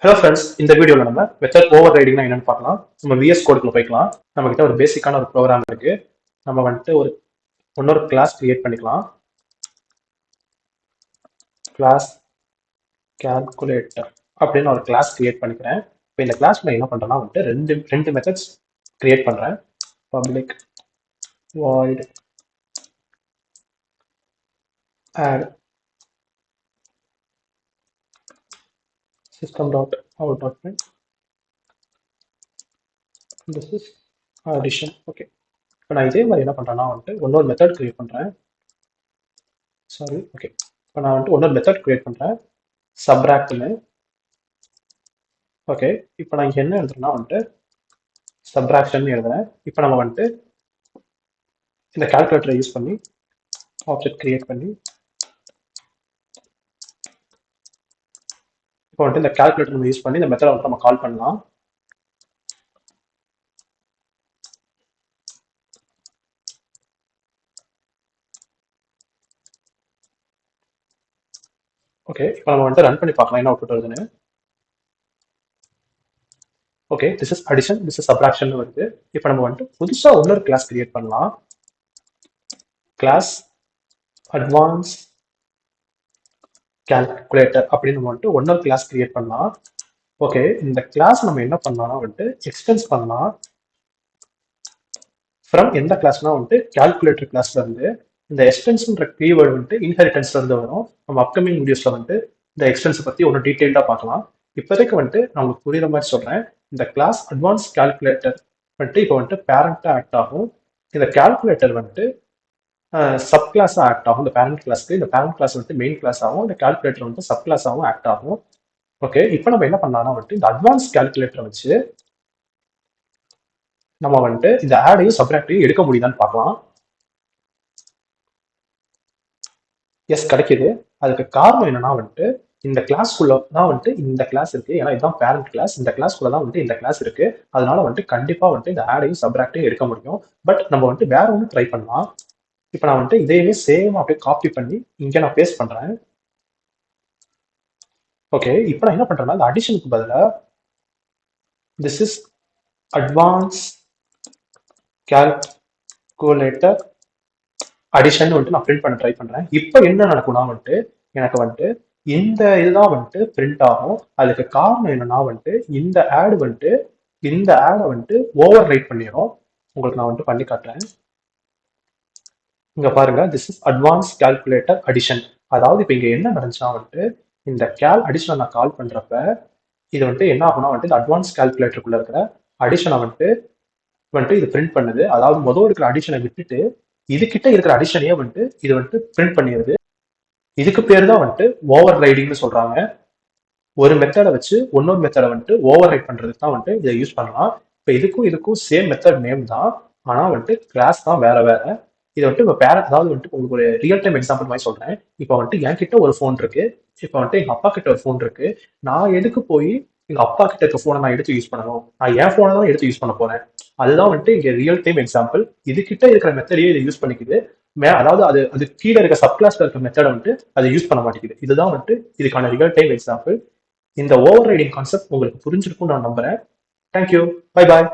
Hello friends, இந்த வீடியோவில் நம்ம மெத்தட் ஓவர் ரைடிங்னா என்னன்னு பார்க்கலாம். நம்ம விஎஸ் கோடுக்குள்ள போய்க்கலாம். நம்ம கிட்ட ஒரு பேசிக்கான ஒரு ப்ரோக்ராம் இருக்கு. நம்ம வந்துட்டு இன்னொரு கிளாஸ் கிரியேட் பண்ணிக்கலாம். கிளாஸ் கால்குலேட்டர் அப்படின்னு ஒரு கிளாஸ் கிரியேட் பண்ணிக்கிறேன். இப்போ இந்த கிளாஸ்ல என்ன பண்றேன்னா வந்துட்டு ரெண்டு மெத்தட்ஸ் கிரியேட் பண்றேன். Public void add system.out.print. This is addition. Okay, இப்போ நான் இதே மாதிரி என்ன பண்றேன்னா வந்துட்டு இன்னொரு மெத்தட் கிரியேட் பண்றேன். ஓகே, இப்போ நான் வந்துட்டு இன்னொரு மெத்தட் கிரியேட் பண்றேன். சப்ராக்ட்னு. ஓகே, இப்போ நான் இங்கே என்ன எழுதுறேன்னா வந்துட்டு சப்ராக்ஷன் எழுதுறேன். இப்போ நம்ம வந்துட்டு இந்த கால்குலேட்டரை யூஸ் பண்ணி ஆப்ஜெக்ட் கிரியேட் பண்ணி இப்போ வந்துட்டு இந்த கால்குலேட்டர் நம்ம யூஸ் பண்ணி இந்த மெத்தடை வந்துட்டு நம்ம கால் பண்ணலாம். ஓகே, இப்போ நம்ம வந்துட்டு ரன் பண்ணி பார்க்கலாம் என்ன அவுட்புட் வருதுன்னு. Okay, this is addition, this is subtraction வருது. இப்போ நம்ம வந்துட்டு புதுசாக இன்னொரு கிளாஸ் கிரியேட் பண்ணலாம். கிளாஸ் அட்வான்ஸ் கால்குலேட்டர் அப்படின்னு நம்ம வந்துட்டு இன்னொரு கிளாஸ் கிரியேட் பண்ணலாம். ஓகே, இந்த கிளாஸ் நம்ம என்ன பண்ணலாம்னா வந்துட்டு எக்ஸ்டென்ஸ் பண்ணலாம். ஃப்ரம் எந்த கிளாஸ்னா வந்துட்டு கால்குலேட்டர் கிளாஸ்ல இருந்து. இந்த எக்ஸ்டென்ஸ்ன்ற கீவேர்டு வந்துட்டு இன்ஹெரிட்டன்ஸ்ல இருந்து வரும். நம்ம அப்கமிங் வீடியோஸ்ல வந்துட்டு இந்த எக்ஸ்டென்ஸ் பத்தி ஒன்று டீட்டெயில்டா பார்க்கலாம். இப்போதைக்கு வந்துட்டு நான் உங்களுக்கு புரியுற மாதிரி சொல்றேன். இந்த கிளாஸ் அட்வான்ஸ் கால்குலேட்டர் வந்துட்டு இப்போ வந்துட்டு பேரண்டா ஆக்ட் ஆகும். இந்த கால்குலேட்டர் வந்துட்டு சப் கிளாஸா ஆக்ட் ஆகும். இந்த பேரண்ட் கிளாஸ்க்கு இந்த பேரண்ட் கிளாஸ் வந்துட்டு மெயின் கிளாஸ் ஆகும். இந்த கால்குலேட்டர் வந்துட்டு சப் கிளாஸாகவும் ஆக்ட் ஆகும். ஓகே, இப்போ நம்ம என்ன பண்ணலாம்னா வந்துட்டு இந்த அட்வான்ஸ் கால்குலேட்டரை வச்சு நம்ம வந்துட்டு இந்த ஆடையும் சப்ராக்டையும் எடுக்க முடியுதான்னு பார்க்கலாம். எஸ், கிடைக்குது. அதுக்கு காரணம் என்னன்னா வந்துட்டு இந்த கிளாஸ்க்குள்ள தான் வந்துட்டு இந்த கிளாஸ் இருக்கு. ஏன்னா இதுதான் பேரண்ட் கிளாஸ். இந்த கிளாஸ்க்குள்ள தான் வந்துட்டு இந்த கிளாஸ் இருக்கு. அதனால வந்துட்டு கண்டிப்பா வந்துட்டு இந்த ஆடையும் சப்ராக்டையும் எடுக்க முடியும். பட் நம்ம வந்துட்டு வேற ஒன்று ட்ரை பண்ணலாம். இப்போ நான் வந்துட்டு இதையே சேம் அப்படியே காப்பி பண்ணி இங்க நான் பேஸ்ட் பண்றேன். ஓகே, இப்போ நான் என்ன பண்றேன்னா இந்த அடிஷனுக்கு பதிலாக this is advance calculator addition வந்துட்டு நான் பிரிண்ட் பண்ண ட்ரை பண்றேன். இப்போ என்ன நடக்கும்னா வந்துட்டு எனக்கு வந்துட்டு இந்த இதுதான் வந்துட்டு பிரிண்ட் ஆகும். அதுக்கு காரணம் என்னன்னா வந்துட்டு இந்த ஆட் வந்துட்டு இந்த ஆடை வந்துட்டு ஓவர் ரைட் பண்ணிடும். உங்களுக்கு நான் வந்துட்டு பண்ணி காட்டுறேன். இங்க பாருங்க, this is advance calculator addition. அதாவது இப்போ இங்க என்ன நடந்துச்சுன்னா வந்துட்டு இந்த அடிஷனை நான் கால் பண்றப்ப இது வந்துட்டு என்ன ஆகும்னா வந்துட்டு இந்த அட்வான்ஸ் கால்குலேட்டருக்குள்ள இருக்கிற அடிஷனை வந்துட்டு இது பிரிண்ட் பண்ணுது. அதாவது முதல் இருக்கிற அடிஷனை விட்டுட்டு இது கிட்ட இருக்கிற அடிஷனையே வந்துட்டு இது வந்துட்டு பிரிண்ட் பண்ணிடுது. இதுக்கு பேர் தான் வந்துட்டு ஓவர் ரைடிங்னு சொல்றாங்க. ஒரு மெத்தடை வச்சு இன்னொரு மெத்தடை வந்துட்டு ஓவர் ரைட் பண்றதுக்கு தான் வந்துட்டு இதை யூஸ் பண்ணலாம். இப்போ இதுக்கும் சேம் மெத்தட் நேம் தான், ஆனா வந்துட்டு கிளாஸ் தான் வேற வேற. இதை வந்துட்டு இப்போ அதாவது வந்துட்டு உங்களுக்கு ஒரு ரியல் டைம் எக்ஸாம்பிள் மாதிரி சொல்றேன். இப்போ வந்துட்டு என்கிட்ட ஒரு ஃபோன் இருக்கு. இப்போ வந்துட்டு எங்க அப்பா கிட்ட ஒரு ஃபோன் இருக்கு. நான் எதுக்கு போய் எங்க அப்பா கிட்ட இருக்க ஃபோனை நான் எடுத்து யூஸ் பண்ணணும்? நான் என் ஃபோனை தான் எடுத்து யூஸ் பண்ண போறேன். அதுதான் வந்துட்டு இங்க ரியல் டைம் எக்ஸாம்பிள். இது கிட்ட இருக்கிற மெத்தடையே இதை யூஸ் பண்ணிக்குது. அதாவது அது கீழே இருக்க சப் கிளாஸ்ல இருக்க மெத்தடை வந்துட்டு அதை யூஸ் பண்ண மாட்டேங்குது. இதுதான் வந்துட்டு இதுக்கான ரியல் டைம் எக்ஸாம்பிள். இந்த ஓவர் ரைடிங் கான்செப்ட் உங்களுக்கு புரிஞ்சிருக்கும்னு நான் நம்புறேன். Thank you, bye bye.